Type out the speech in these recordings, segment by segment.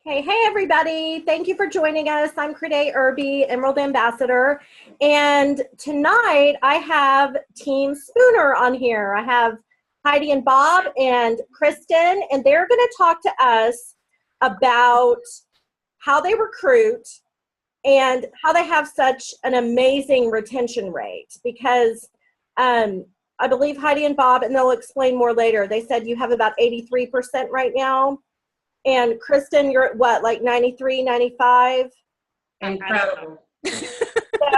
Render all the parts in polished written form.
Hey everybody. Thank you for joining us. I'm Crede, Irby, Emerald Ambassador. And tonight I have Team Spooner on here. I have Heidi and Bob and Kristen, and they're going to talk to us about how they recruit and how they have such an amazing retention rate. Because I believe Heidi and Bob, and they'll explain more later, they said you have about 83% right now. And Kristen, you're at what, like 93, 95? Incredible. So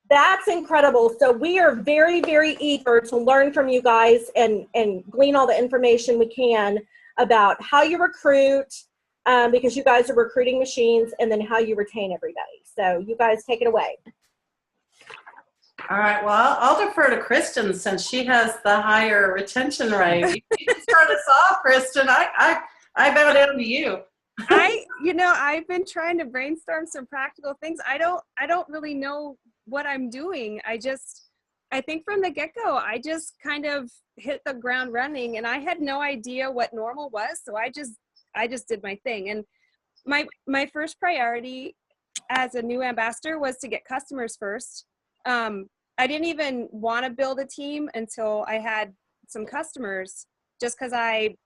that's incredible. So we are very, very eager to learn from you guys and glean all the information we can about how you recruit, because you guys are recruiting machines, and then how you retain everybody. So you guys take it away. All right, well, I'll defer to Kristen since she has the higher retention rate. You can start us off, Kristen. I bow down to you. I've been trying to brainstorm some practical things. I don't really know what I'm doing. I think from the get-go, I just kind of hit the ground running, and I had no idea what normal was. So I just did my thing. And my first priority as a new ambassador was to get customers first. I didn't even want to build a team until I had some customers, just because I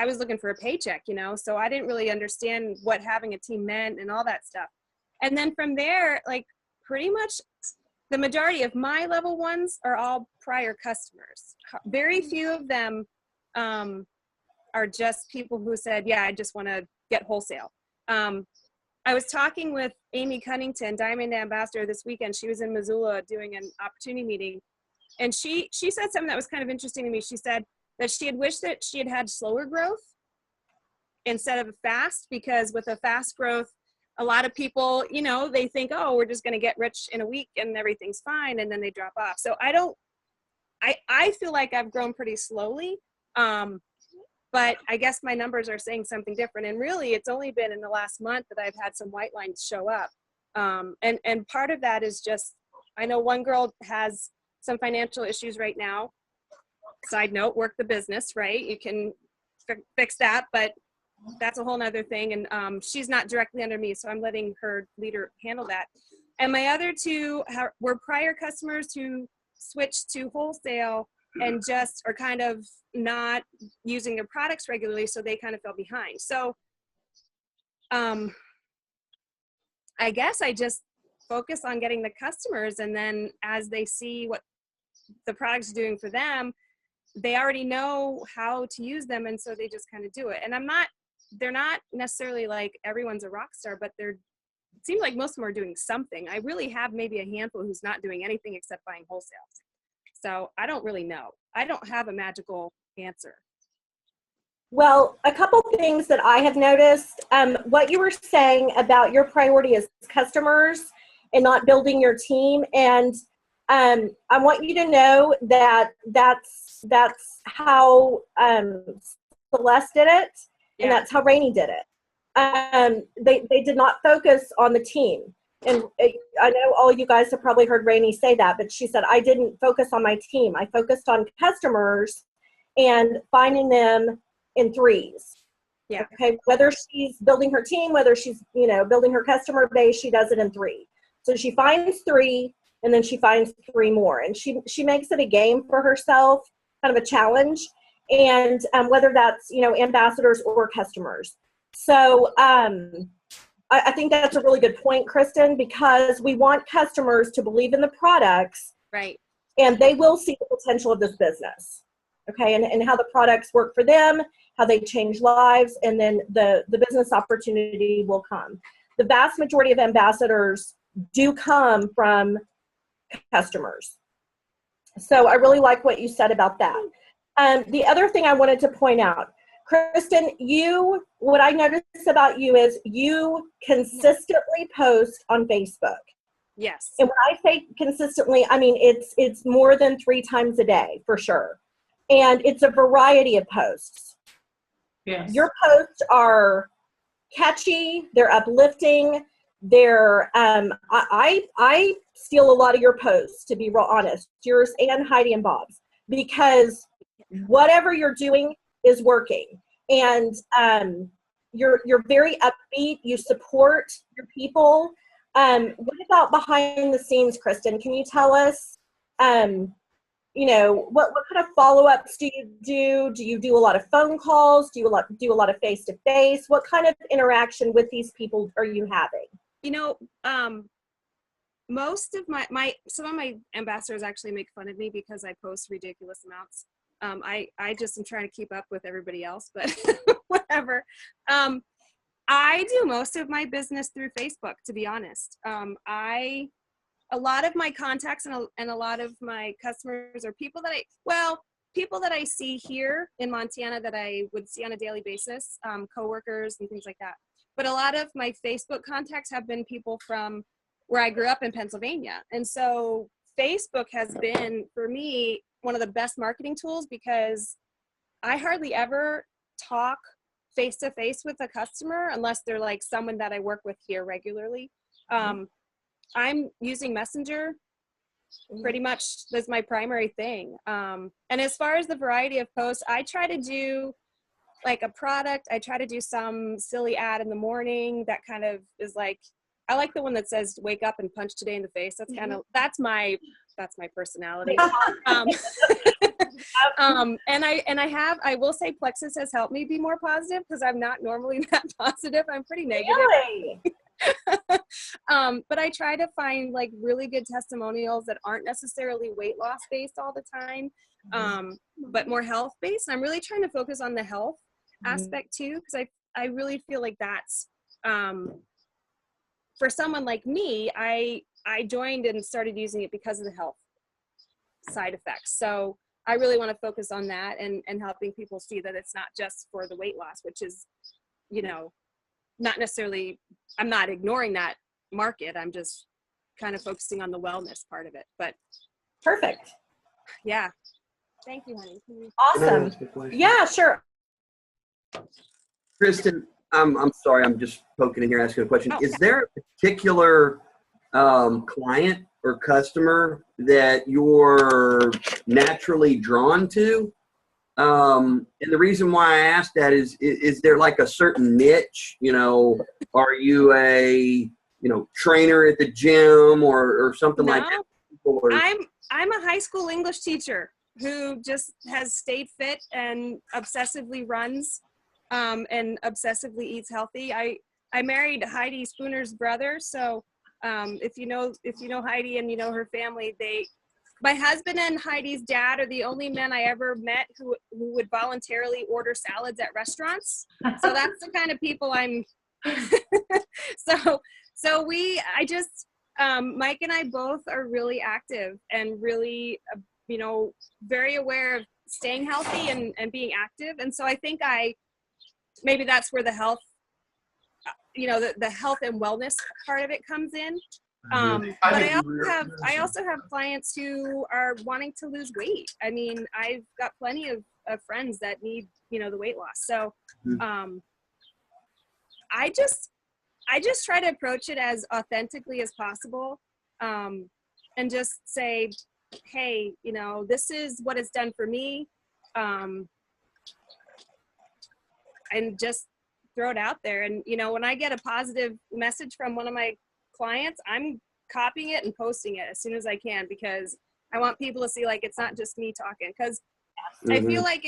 was looking for a paycheck, so I didn't really understand what having a team meant and all that stuff. And then from there, like pretty much the majority of my level ones are all prior customers. Very few of them are just people who said, yeah, I just want to get wholesale. I was talking with Amy Cunnington, Diamond Ambassador, this weekend. She was in Missoula doing an opportunity meeting. And she said something that was kind of interesting to me. She said that she had wished that she had slower growth instead of fast, because with a fast growth, a lot of people, they think, oh, we're just going to get rich in a week and everything's fine, and then they drop off. So I feel like I've grown pretty slowly, but I guess my numbers are saying something different. And really, it's only been in the last month that I've had some white lines show up. And part of that is just, I know one girl has some financial issues right now. Side note, work the business, right? You can fix that, but that's a whole nother thing. And she's not directly under me, so I'm letting her leader handle that. And my other two were prior customers who switched to wholesale and just are kind of not using their products regularly, so they kind of fell behind. So I guess I just focus on getting the customers, and then as they see what the product's doing for them, they already know how to use them, and so they just kind of do it. And they're not necessarily like everyone's a rock star, but it seems like most of them are doing something. I really have maybe a handful who's not doing anything except buying wholesale. So I don't really know. I don't have a magical answer. Well, a couple things that I have noticed, what you were saying about your priority is customers and not building your team. And I want you to know that that's how Celeste did it, and that's how Rainey did it. They did not focus on the team. And I know all you guys have probably heard Rainey say that, but she said, I didn't focus on my team. I focused on customers and finding them in threes. Yeah. Okay. Whether she's building her team, whether she's, building her customer base, she does it in three. So she finds three, and then she finds three more. And she makes it a game for herself, kind of a challenge. And whether that's, ambassadors or customers. So I think that's a really good point, Kristen, because we want customers to believe in the products. Right. And they will see the potential of this business. Okay. And how the products work for them, how they change lives, and then the business opportunity will come. The vast majority of ambassadors do come from customers. So I really like what you said about that. The other thing I wanted to point out, Kristen, what I noticed about you is you consistently post on Facebook. Yes. And when I say consistently, I mean it's more than 3 times a day for sure. And it's a variety of posts. Yes. Your posts are catchy, they're uplifting, they're I steal a lot of your posts, to be real honest, yours and Heidi and Bob's, because whatever you're doing is working. And you're very upbeat. You support your people. What about behind the scenes, Kristen? Can you tell us, what kind of follow-ups do you do? Do you do a lot of phone calls? Do you do a lot of face-to-face? What kind of interaction with these people are you having? Most of some of my ambassadors actually make fun of me because I post ridiculous amounts. I just am trying to keep up with everybody else, but whatever. I do most of my business through Facebook, to be honest. A lot of my contacts and a lot of my customers are people that I see here in Montana that I would see on a daily basis, coworkers and things like that. But a lot of my Facebook contacts have been people from where I grew up in Pennsylvania. And so Facebook has been, for me, one of the best marketing tools because I hardly ever talk face-to-face with a customer unless they're like someone that I work with here regularly. I'm using Messenger pretty much. That's my primary thing. And as far as the variety of posts, I try to do like a product. I try to do some silly ad in the morning that kind of is like, I like the one that says wake up and punch today in the face. That's kind of, that's my personality. I will say Plexus has helped me be more positive because I'm not normally that positive. I'm pretty negative. Really? But I try to find like really good testimonials that aren't necessarily weight loss based all the time, but more health based. I'm really trying to focus on the health aspect too, because I really feel like that's, for someone like me, I joined and started using it because of the health side effects. So I really want to focus on that and helping people see that it's not just for the weight loss, which is, not necessarily, I'm not ignoring that market. I'm just kind of focusing on the wellness part of it. But perfect. Yeah. Thank you, honey. Awesome. Yeah, sure. Kristen, I'm sorry, I'm just poking in here asking a question. Oh, Is there a particular client or customer that you're naturally drawn to? And the reason why I ask that is there like a certain niche? Are you a trainer at the gym or something like that? Or, I'm a high school English teacher who just has stayed fit and obsessively runs and obsessively eats healthy. I married Heidi Spooner's brother, so if you know Heidi and you know her family, my husband and Heidi's dad are the only men I ever met who would voluntarily order salads at restaurants. So that's the kind of people I'm. Mike and I both are really active and really, very aware of staying healthy and being active. And so I think maybe that's where the health, the health and wellness part of it comes in. But I also have clients who are wanting to lose weight. I mean, I've got plenty of friends that need, the weight loss. So, I just try to approach it as authentically as possible, and just say, hey, this is what it's done for me, and just throw it out there. And, when I get a positive message from one of my clients, I'm copying it and posting it as soon as I can, because I want people to see like it's not just me talking, because I feel like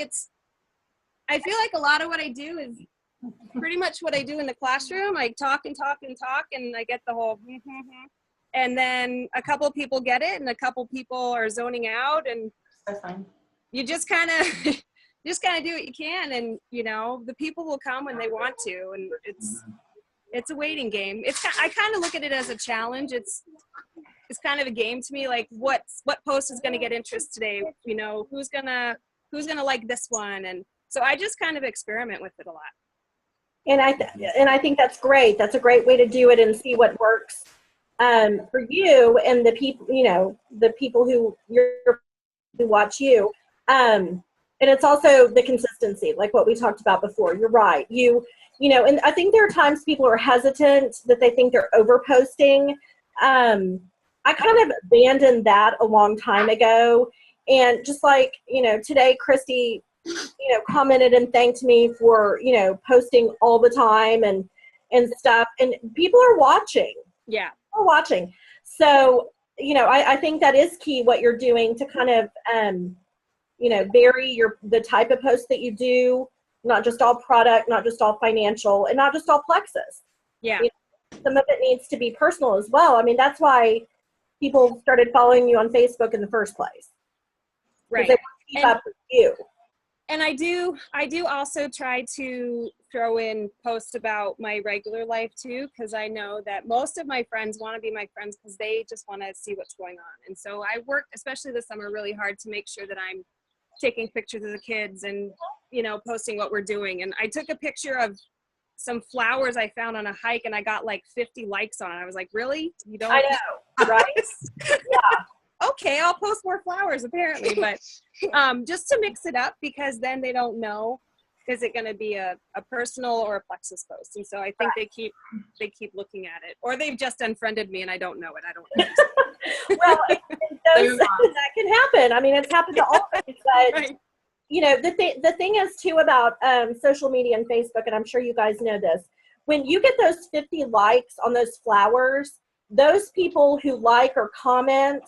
a lot of what I do is pretty much what I do in the classroom. I talk and talk and talk, and I get the whole and then a couple of people get it and a couple people are zoning out, and you just kind of do what you can, and the people will come when they want to, and it's a waiting game. I kind of look at it as a challenge. It's kind of a game to me, like what post is going to get interest today, who's gonna like this one, and so I just kind of experiment with it a lot. And I think that's great. That's a great way to do it and see what works for you and the people, the people who watch you. And it's also the consistency, like what we talked about before. You're right. And I think there are times people are hesitant, that they think they're overposting. I kind of abandoned that a long time ago. And just like, today, Christy commented and thanked me for, posting all the time and stuff. And people are watching. Yeah. People are watching. So, I think that is key, what you're doing to kind of, vary the type of posts that you do, not just all product, not just all financial, and not just all Plexus. Yeah. Some of it needs to be personal as well. I mean, that's why people started following you on Facebook in the first place. Right. They want to keep up with you. And I do also try to throw in posts about my regular life too, because I know that most of my friends want to be my friends because they just want to see what's going on. And so I work, especially this summer, really hard to make sure that I'm taking pictures of the kids and, posting what we're doing. And I took a picture of some flowers I found on a hike and I got like 50 likes on it. I was like, really? You don't? I know, right? Yeah. Okay, I'll post more flowers apparently, but just to mix it up, because then they don't know, is it going to be a personal or a Plexus post? And so I think they keep looking at it, or they've just unfriended me and I don't know it. I don't know. Well, that can happen. I mean, it's happened to all of us, but Right. The thing is too about social media and Facebook, and I'm sure you guys know this, when you get those 50 likes on those flowers, those people who like or comment,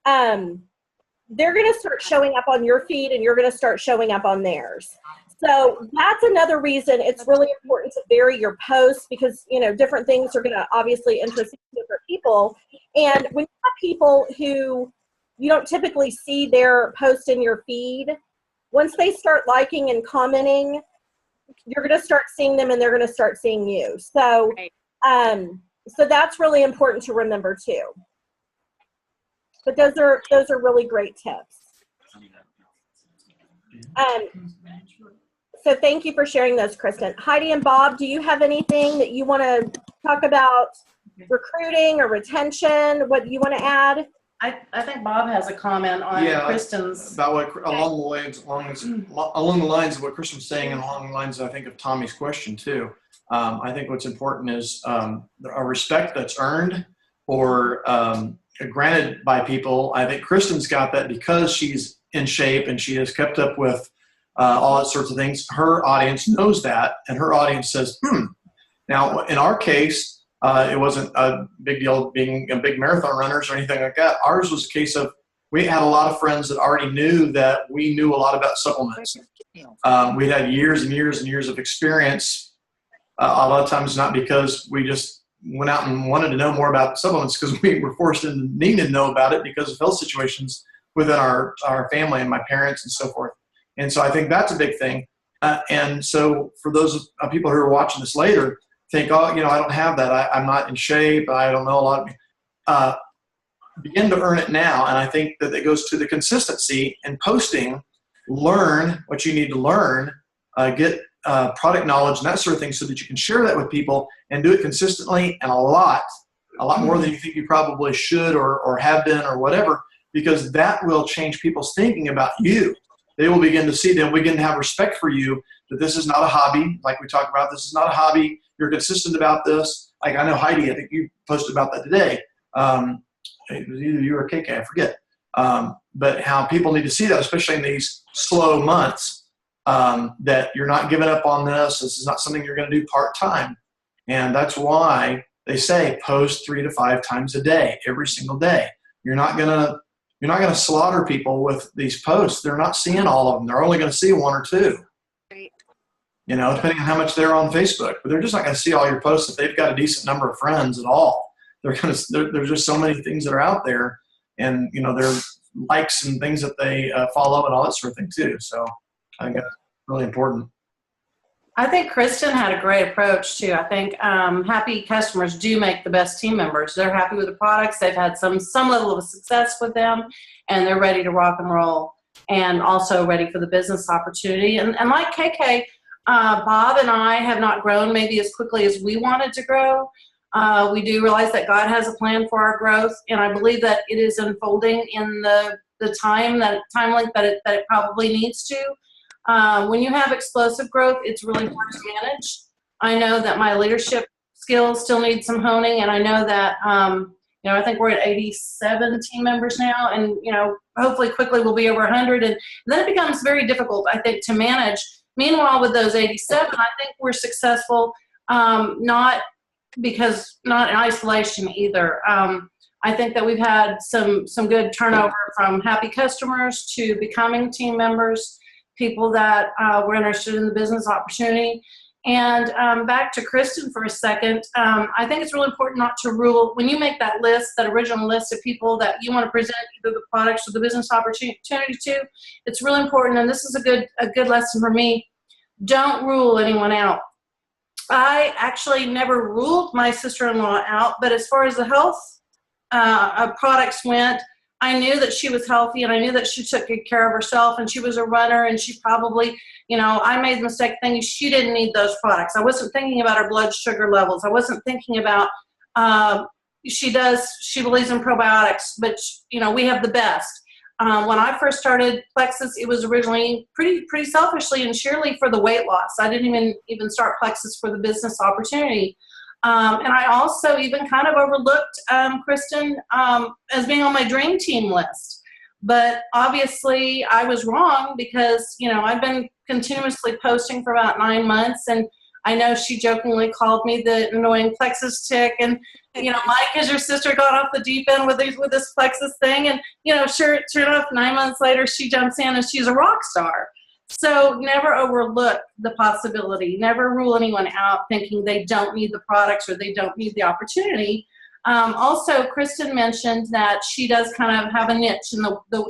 they're going to start showing up on your feed and you're going to start showing up on theirs. So that's another reason it's really important to vary your posts, because, different things are going to obviously interest different people. And when you have people who you don't typically see their post in your feed, once they start liking and commenting, you're going to start seeing them and they're going to start seeing you. So, so that's really important to remember too. But those are really great tips. So thank you for sharing those, Kristen. Heidi and Bob, do you have anything that you want to talk about recruiting or retention? What you want to add? I think Bob has a comment on Kristen's. About what along the lines of what Kristen was saying, and along the lines, I think, of Tommy's question too. I think what's important is a respect that's earned or granted by people. I think Kristen's got that because she's in shape and she has kept up with all that sorts of things. Her audience knows that, and her audience says, Now, in our case, it wasn't a big deal being a big marathon runners or anything like that. Ours was a case of we had a lot of friends that already knew that we knew a lot about supplements. We had years and years and years of experience. A lot of times not because we just went out and wanted to know more about supplements, because we were forced into needing to know about it because of health situations within our family and my parents and so forth. And so I think that's a big thing. And so for those people who are watching this later, think, I don't have that. I'm not in shape. I don't know a lot of begin to earn it now. And I think that it goes to the consistency and posting, learn what you need to learn, get product knowledge and that sort of thing so that you can share that with people and do it consistently and a lot more than you think you probably should or have been or whatever, because that will change people's thinking about you. They will begin to see, they'll begin to have respect for you, that this is not a hobby. Like we talked about, this is not a hobby. You're consistent about this. Like I know Heidi, I think you posted about that today. It was either you or KK, I forget. But how people need to see that, especially in these slow months, that you're not giving up on this. This is not something you're going to do part-time. And that's why they say post 3 to 5 times a day, every single day. You're not going to slaughter people with these posts. They're not seeing all of them. They're only going to see 1 or 2. Right. Depending on how much they're on Facebook. But they're just not going to see all your posts if they've got a decent number of friends at all. There's just so many things that are out there, and their likes and things that they follow and all that sort of thing too. So I think that's really important. I think Kristen had a great approach too. I think happy customers do make the best team members. They're happy with the products. They've had some level of success with them, and they're ready to rock and roll, and also ready for the business opportunity. And like KK, Bob and I have not grown maybe as quickly as we wanted to grow. We do realize that God has a plan for our growth, and I believe that it is unfolding in the time length that it probably needs to. When you have explosive growth, it's really hard to manage. I know that my leadership skills still need some honing, and I know that I think we're at 87 team members now, and, hopefully quickly we'll be over 100. And then it becomes very difficult, I think, to manage. Meanwhile, with those 87, I think we're successful, not in isolation either. I think that we've had some good turnover from happy customers to becoming team members, people that were interested in the business opportunity. And back to Kristen for a second, I think it's really important not to rule, when you make that list, that original list of people that you want to present either the products or the business opportunity to, it's really important, and this is a good lesson for me, don't rule anyone out. I actually never ruled my sister-in-law out, but as far as the health products went, I knew that she was healthy, and I knew that she took good care of herself, and she was a runner, and she probably, I made the mistake thinking she didn't need those products. I wasn't thinking about her blood sugar levels. I wasn't thinking about, she believes in probiotics, but we have the best. When I first started Plexus, it was originally pretty selfishly and sheerly for the weight loss. I didn't even start Plexus for the business opportunity. And I also even kind of overlooked Kristen as being on my dream team list. But obviously I was wrong because, I've been continuously posting for about 9 months, and I know she jokingly called me the annoying Plexus chick, and Mike, has your sister gone off the deep end with this Plexus thing? And sure enough, 9 months later she jumps in and she's a rock star. So never overlook the possibility. Never rule anyone out thinking they don't need the products or they don't need the opportunity. Also, Kristen mentioned that she does kind of have a niche, and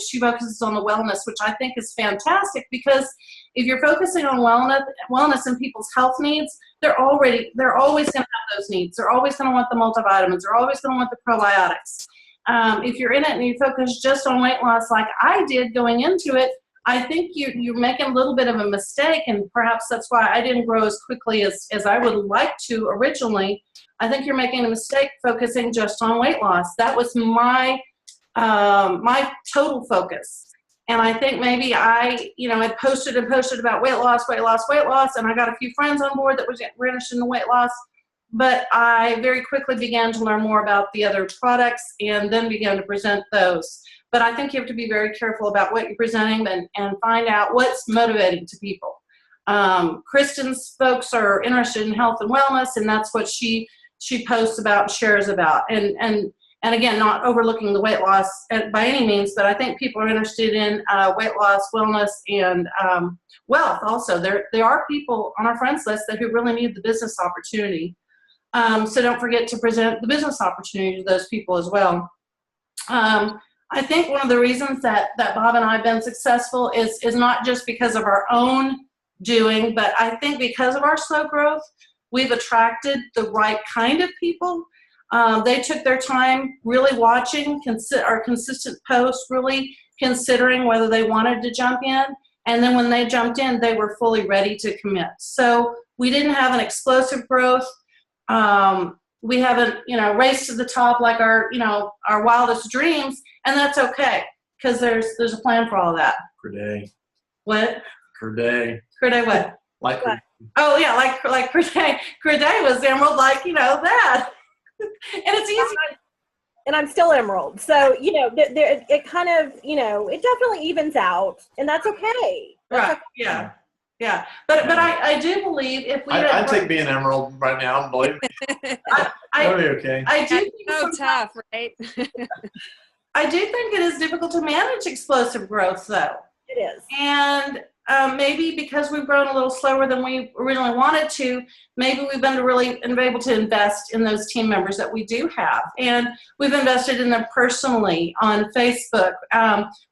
she focuses on the wellness, which I think is fantastic, because if you're focusing on wellness and people's health needs, they're always going to have those needs. They're always going to want the multivitamins. They're always going to want the probiotics. If you're in it and you focus just on weight loss like I did going into it, I think you're making a little bit of a mistake, and perhaps that's why I didn't grow as quickly as I would like to originally. I think you're making a mistake focusing just on weight loss. That was my total focus. And I think maybe I posted about weight loss, and I got a few friends on board that were interested in the weight loss. But I very quickly began to learn more about the other products and then began to present those. But I think you have to be very careful about what you're presenting and find out what's motivating to people. Kristen's folks are interested in health and wellness, and that's what she posts about and shares about. And again, not overlooking the weight loss by any means, but I think people are interested in weight loss, wellness, and wealth also. There are people on our friends list who really need the business opportunity. So don't forget to present the business opportunity to those people as well. I think one of the reasons that Bob and I have been successful is not just because of our own doing, but I think because of our slow growth, we've attracted the right kind of people. They took their time really watching our consistent posts, really considering whether they wanted to jump in. And then when they jumped in, they were fully ready to commit. So we didn't have an explosive growth. We haven't, raced to the top like our wildest dreams, and that's okay because there's a plan for all that. Crede. What? Crede. Crede what? Like what? Oh yeah, like Crede. Crede was emerald, that. And it's easy. And I'm still emerald, so it kind of it definitely evens out, and that's okay. Right? Okay. Yeah. But I do believe if we I'd take being emerald right now, believe me. That'd be okay. I do think so tough, right? I do think it is difficult to manage explosive growth, though. It is. And maybe because we've grown a little slower than we originally wanted to, maybe we've been able to invest in those team members that we do have. And we've invested in them personally on Facebook.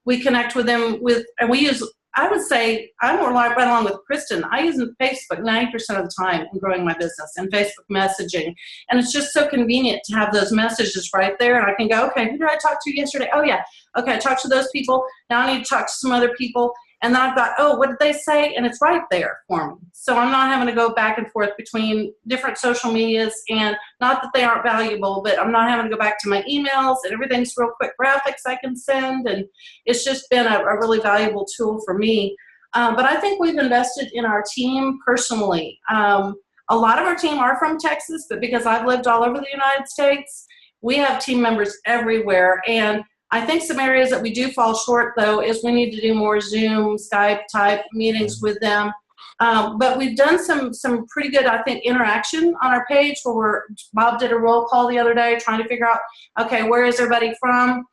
We connect with them and we use, I would say, I'm more right along with Kristen. I use Facebook 90% of the time in growing my business and Facebook messaging. And it's just so convenient to have those messages right there. And I can go, okay, who did I talk to yesterday? Oh, yeah. Okay, I talked to those people. Now I need to talk to some other people. And then I've got, oh, what did they say? And it's right there for me. So I'm not having to go back and forth between different social medias, and not that they aren't valuable, but I'm not having to go back to my emails, and everything's real quick graphics I can send. And it's just been a really valuable tool for me. But I think we've invested in our team personally. A lot of our team are from Texas, but because I've lived all over the United States, we have team members everywhere. And I think some areas that we do fall short, though, is we need to do more Zoom, Skype type meetings with them. But we've done some pretty good, I think, interaction on our page where Bob did a roll call the other day trying to figure out, okay, where is everybody from?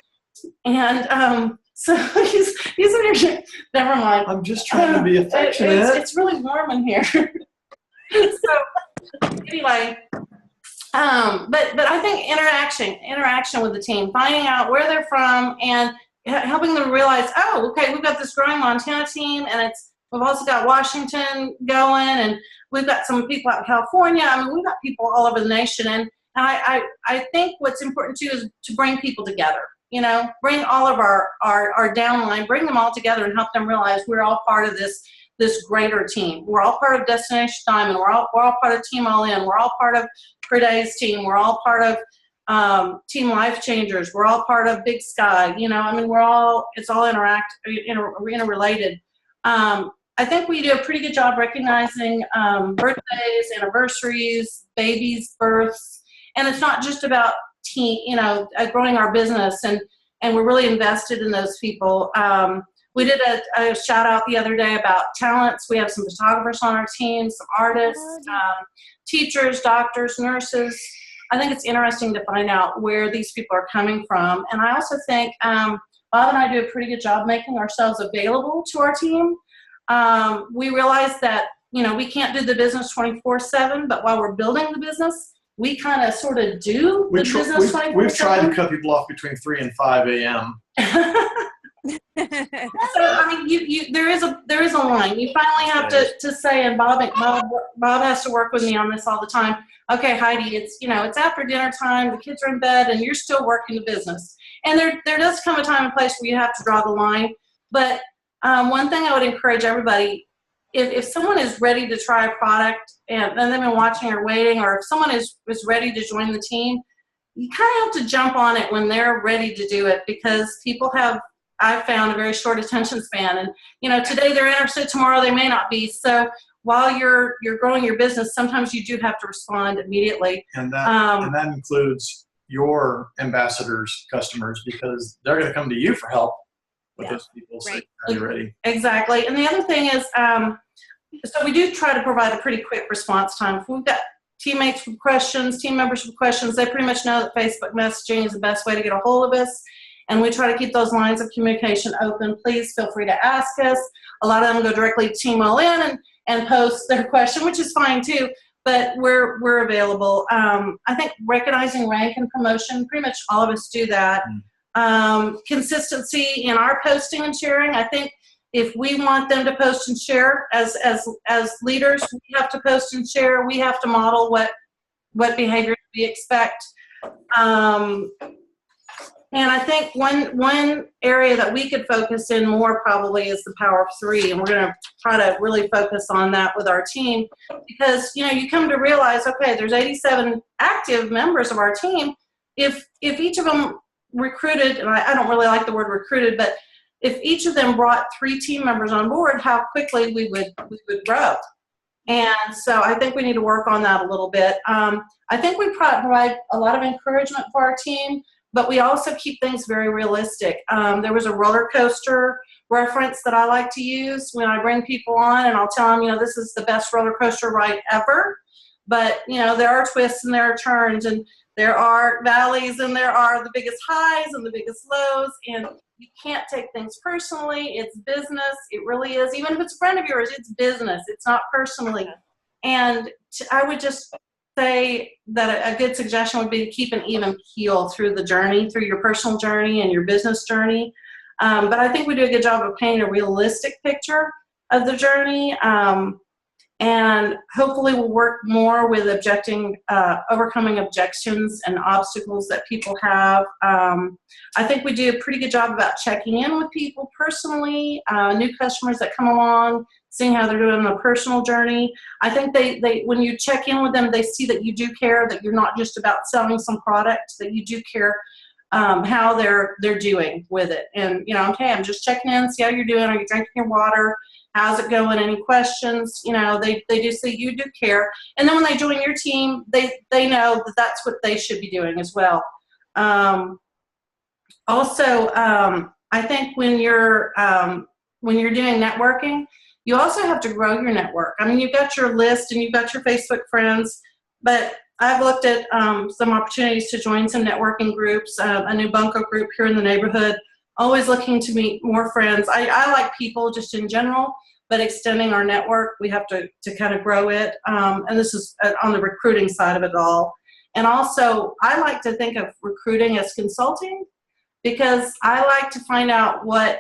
And so he's in here. Never mind. I'm just trying to be affectionate. It's really warm in here. So anyway, but I think interaction with the team, finding out where they're from and helping them realize, oh, okay, we've got this growing Montana team, and we've also got Washington going, and we've got some people out in California. I mean, we've got people all over the nation, and I think what's important too is to bring people together. You know, bring all of our downline, bring them all together and help them realize we're all part of this greater team. We're all part of Destination Diamond. We're all part of Team All In. We're all part of Crede's team. We're all part of Team Life Changers. We're all part of Big Sky. You know, I mean, it's all interrelated. I think we do a pretty good job recognizing birthdays, anniversaries, babies' births, and it's not just about growing our business, and we're really invested in those people. We did a shout out the other day about talents. We have some photographers on our team, some artists, teachers, doctors, nurses. I think it's interesting to find out where these people are coming from. And I also think Bob and I do a pretty good job making ourselves available to our team. We realize that, we can't do the business 24/7, but while we're building the business, we kind of sort of do the business 24/7. We've tried to cut people off between 3 and 5 a.m. So I mean, there is a line. You finally have to say, and Bob has to work with me on this all the time. Okay, Heidi, it's after dinner time. The kids are in bed, and you're still working the business. And there does come a time and place where you have to draw the line. But one thing I would encourage everybody, if someone is ready to try a product and they've been watching or waiting, or if someone is ready to join the team, you kind of have to jump on it when they're ready to do it, because people have, I've found, a very short attention span. And, today they're interested, tomorrow they may not be. So while you're growing your business, sometimes you do have to respond immediately. And that includes your ambassadors, customers, because they're going to come to you for help with those people. So are you ready? Exactly. And the other thing is, so we do try to provide a pretty quick response time. If we've got teammates with questions, team members with questions, they pretty much know that Facebook messaging is the best way to get a hold of us. And we try to keep those lines of communication open. Please feel free to ask us. A lot of them go directly to Team All In and post their question, which is fine too, but we're available. I think recognizing rank and promotion, pretty much all of us do that. Consistency in our posting and sharing. I think if we want them to post and share as leaders, we have to post and share. We have to model what behaviors we expect. And I think one area that we could focus in more probably is the power of 3. And we're going to try to really focus on that with our team, because, you come to realize, okay, there's 87 active members of our team. If each of them recruited, and I don't really like the word recruited, but if each of them brought 3 team members on board, how quickly we would grow. And so I think we need to work on that a little bit. I think we provide a lot of encouragement for our team, but we also keep things very realistic. There was a roller coaster reference that I like to use when I bring people on, and I'll tell them, this is the best roller coaster ride ever. But, there are twists and there are turns, and there are valleys, and there are the biggest highs and the biggest lows, and you can't take things personally. It's business. It really is. Even if it's a friend of yours, it's business. It's not personally. And I would just say that a good suggestion would be to keep an even keel through the journey, through your personal journey and your business journey. But I think we do a good job of painting a realistic picture of the journey. And hopefully we'll work more with overcoming objections and obstacles that people have. I think we do a pretty good job about checking in with people personally, new customers that come along, seeing how they're doing on the personal journey. I think they when you check in with them, they see that you do care, that you're not just about selling some product, that you do care how they're doing with it. And, okay, I'm just checking in, see how you're doing. Are you drinking your water? How's it going? Any questions? They do see you do care. And then when they join your team, they know that that's what they should be doing as well. Also, I think when you're doing networking, you also have to grow your network. I mean, you've got your list and you've got your Facebook friends, but I've looked at some opportunities to join some networking groups, a new bunco group here in the neighborhood, always looking to meet more friends. I like people just in general, but extending our network, we have to kind of grow it. And this is on the recruiting side of it all. And also, I like to think of recruiting as consulting, because I like to find out how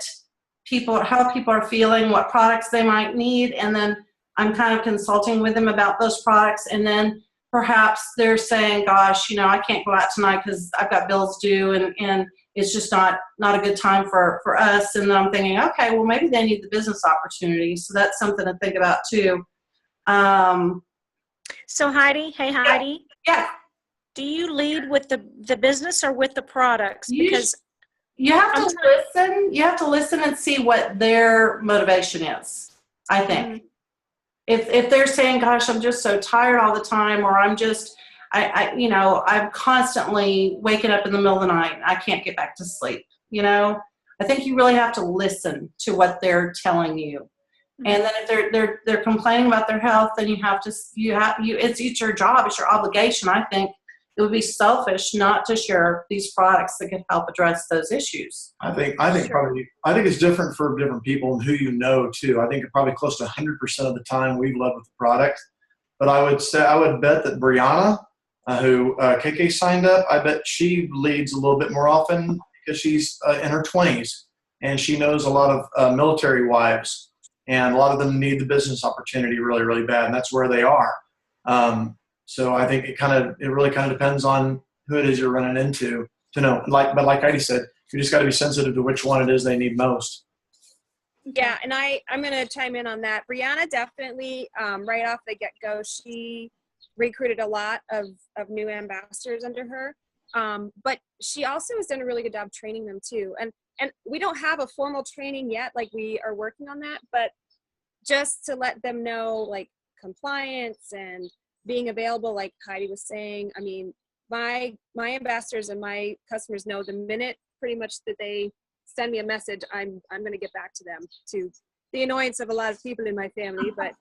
people are feeling, what products they might need, and then I'm kind of consulting with them about those products, and then perhaps they're saying, gosh, I can't go out tonight because I've got bills due, and it's just not a good time for us. And then I'm thinking, okay, well, maybe they need the business opportunity. So that's something to think about too. So Heidi, hey Heidi. Yeah. Do you lead with the business or with the products? Because you have to listen. You have to listen and see what their motivation is, I think. Mm-hmm. If they're saying, gosh, I'm just so tired all the time, or I'm I'm constantly waking up in the middle of the night, I can't get back to sleep. I think you really have to listen to what they're telling you. Mm-hmm. And then if they're complaining about their health, then it's your job, it's your obligation. I think it would be selfish not to share these products that could help address those issues. I think it's different for different people and who you know too. I think probably close to 100% of the time we've led with the product. But I would bet that Brianna, who KK signed up, I bet she leads a little bit more often because she's in her 20s and she knows a lot of military wives, and a lot of them need the business opportunity really, really bad, and that's where they are. So I think it really depends on who it is you're running into to know. But like Heidi said, you just got to be sensitive to which one it is they need most. Yeah, and I'm going to chime in on that. Brianna definitely, right off the get-go, she recruited a lot of new ambassadors under her. But she also has done a really good job training them too. And we don't have a formal training yet, like we are working on that, but just to let them know, like, compliance and being available, like Heidi was saying. I mean, my ambassadors and my customers know the minute pretty much that they send me a message, I'm going to get back to them, to the annoyance of a lot of people in my family. But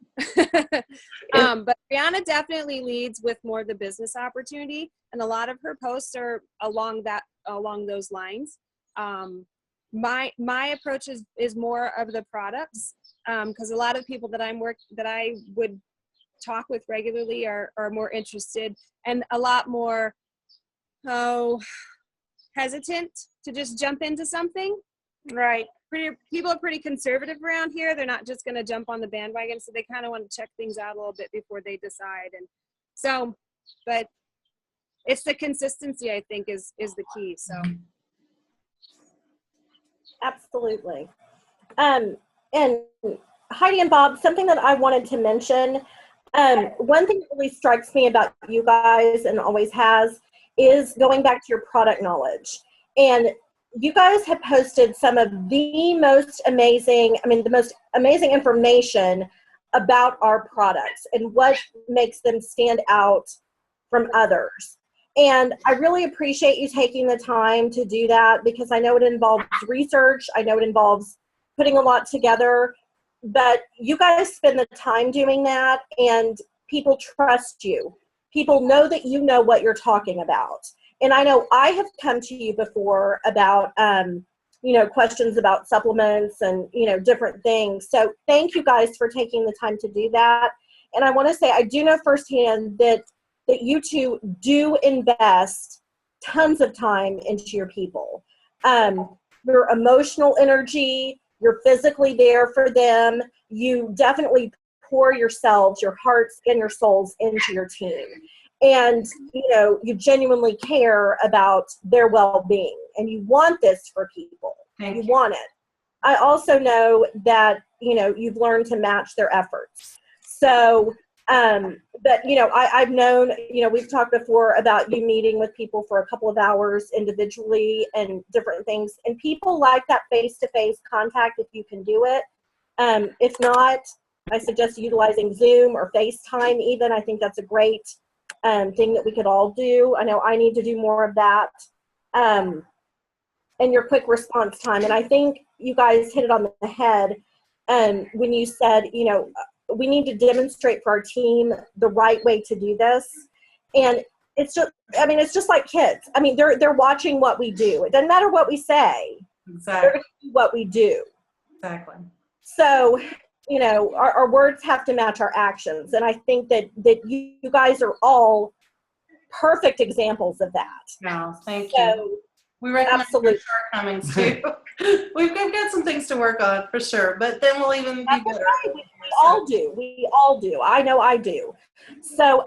but Brianna definitely leads with more of the business opportunity, and a lot of her posts are along those lines. My approach is more of the products, because a lot of people that I would talk with regularly are more interested and a lot more hesitant to just jump into something. Right. People are pretty conservative around here. They're not just going to jump on the bandwagon, so they kind of want to check things out a little bit before they decide. And so, but it's the consistency, I think, is the key. So absolutely. And Heidi and Bob, something that I wanted to mention, one thing that really strikes me about you guys, and always has, is going back to your product knowledge. And you guys have posted some of the most amazing information about our products and what makes them stand out from others. And I really appreciate you taking the time to do that, because I know it involves research. I know it involves putting a lot together. But you guys spend the time doing that, and people trust you. People know that you know what you're talking about. And I know I have come to you before about, questions about supplements and, different things. So thank you guys for taking the time to do that. And I want to say, I do know firsthand that you two do invest tons of time into your people. Your emotional energy, you're physically there for them. You definitely pour yourselves, your hearts and your souls into your team. And, you genuinely care about their well-being, and you want this for people. You want it. I also know that, you've learned to match their efforts. So, but, I've known, we've talked before about you meeting with people for a couple of hours individually and different things. And people like that face-to-face contact if you can do it. If not, I suggest utilizing Zoom or FaceTime even. I think that's a great thing that we could all do. I know I need to do more of that. and your quick response time. And I think you guys hit it on the head when you said, you know, we need to demonstrate for our team the right way to do this. And it's just, I mean, it's just like kids. I mean, they're watching what we do. It doesn't matter what we say. Exactly. They're going to do what we do. Exactly. So, you know, our words have to match our actions. And I think that you guys are all perfect examples of that. No, thank So, you. We recognize absolutely. your shortcomings too. We've got some things to work on for sure, but then we'll even be That's better. right. We all do. We all do. I know I do. So,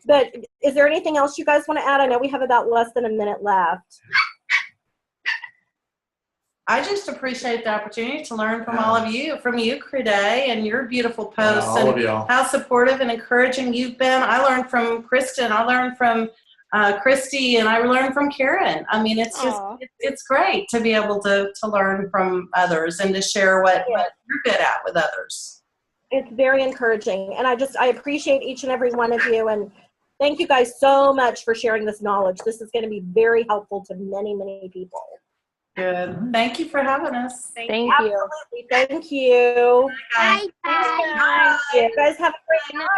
but is there anything else you guys want to add? I know we have about less than a minute left. I just appreciate the opportunity to learn from all of you, Crede, and your beautiful posts, all of and y'all. how supportive and encouraging you've been. I learned from Kristen. I learned from Christy, and I learned from Karen. I mean, it's just, it's great to be able to learn from others and to share what you're good at with others. It's very encouraging. And I appreciate each and every one of you. And thank you guys so much for sharing this knowledge. This is going to be very helpful to many, many people. Good. Thank you for having us. Thank Thank you. Absolutely. Thank you. Bye. Thanks, guys. You guys have a great night.